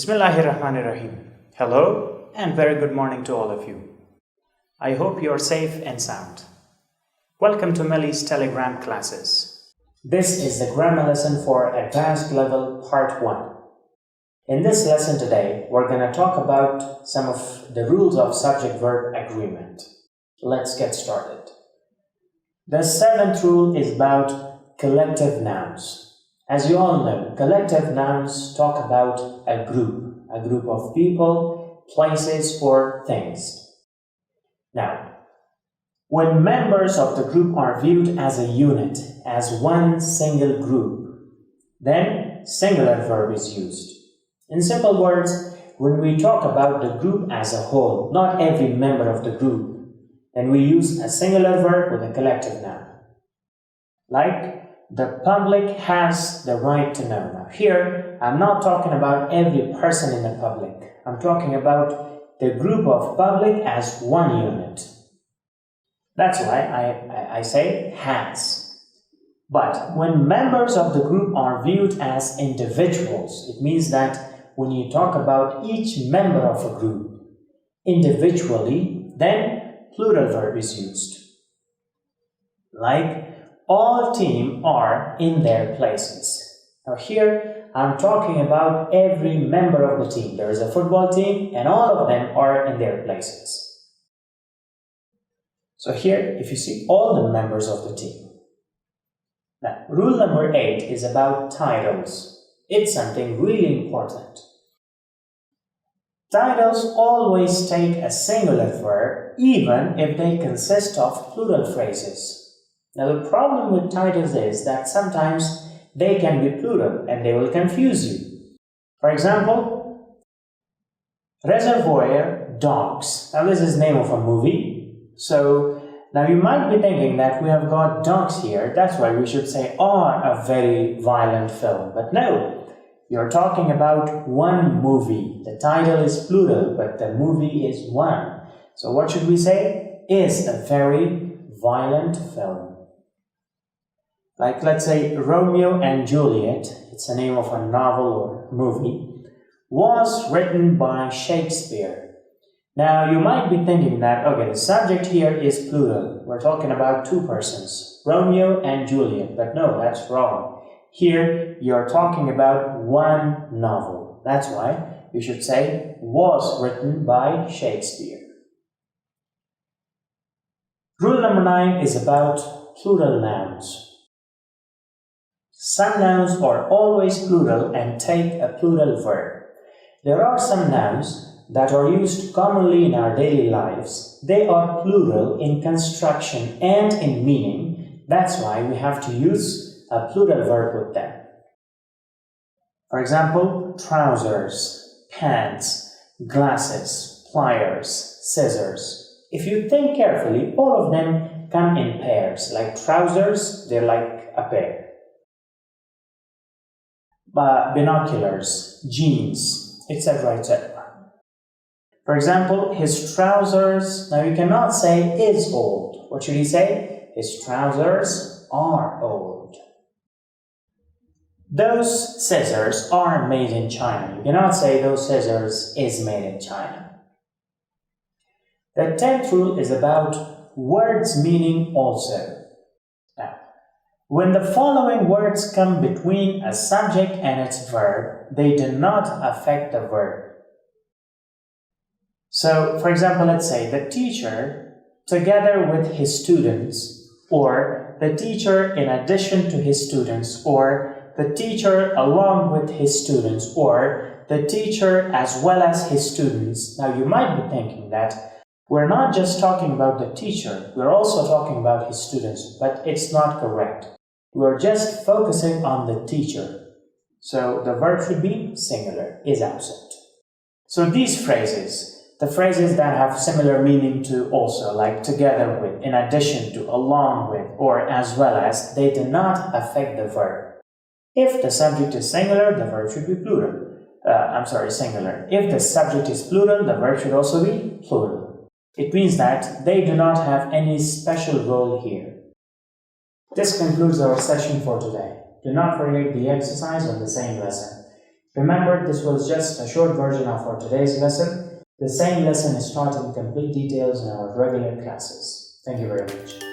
Bismillahirrahmanirrahim. Hello and very good morning to all of you. I hope you are safe and sound. Welcome to Melly's Telegram classes. This is the grammar lesson for Advanced Level Part 1. In this lesson today, we're going to talk about some of the rules of subject-verb agreement. Let's get started. The seventh rule is about collective nouns. As you all know, collective nouns talk about a group of people, places, or things. Now, when members of the group are viewed as a unit, as one single group, then singular verb is used. In simple words, when we talk about the group as a whole, not every member of the group, then we use a singular verb with a collective noun. Like, the public has the right to know. Now here, I'm not talking about every person in the public. I'm talking about the group of public as one unit. That's why I say has. But when members of the group are viewed as individuals, it means that when you talk about each member of a group individually, then plural verb is used. Like, all teams are in their places. Now here, I'm talking about every member of the team. There is a football team and all of them are in their places. So here, if you see all the members of the team. Now, rule number 8 is about titles. It's something really important. Titles always take a singular verb even if they consist of plural phrases. Now the problem with titles is that sometimes they can be plural and they will confuse you. For example, Reservoir Dogs. Now this is the name of a movie. So now you might be thinking that we have got dogs here. That's why we should say are a very violent film. But no, you're talking about one movie. The title is plural, but the movie is one. So what should we say? Is a very violent film. Like, let's say, Romeo and Juliet, it's the name of a novel or movie, was written by Shakespeare. Now, you might be thinking that, okay, the subject here is plural. We're talking about two persons, Romeo and Juliet. But no, that's wrong. Here, you're talking about one novel. That's why you should say, was written by Shakespeare. Rule number 9 is about plural nouns. Some nouns are always plural and take a plural verb. There are some nouns that are used commonly in our daily lives. They are plural in construction and in meaning. That's why we have to use a plural verb with them. For example, trousers, pants, glasses, pliers, scissors. If you think carefully, all of them come in pairs. Like trousers, they're like a pair. Binoculars, jeans, etc., etc. For example, his trousers, now you cannot say is old. What should he say? His trousers are old. Those scissors are made in China. You cannot say those scissors is made in China. The 10th rule is about words meaning also. When the following words come between a subject and its verb, they do not affect the verb. So, for example, let's say the teacher together with his students, or the teacher in addition to his students, or the teacher along with his students, or the teacher as well as his students. Now, you might be thinking that we're not just talking about the teacher, we're also talking about his students, but it's not correct. We're just focusing on the teacher. So the verb should be singular, is absent. So these phrases, the phrases that have similar meaning to also, like together with, in addition to, along with, or as well as, they do not affect the verb. If the subject is singular, the verb should be plural. Singular. If the subject is plural, the verb should also be plural. It means that they do not have any special role here. This concludes our session for today. Do not forget the exercise on the same lesson. Remember, this was just a short version of our today's lesson. The same lesson is taught in complete details in our regular classes. Thank you very much.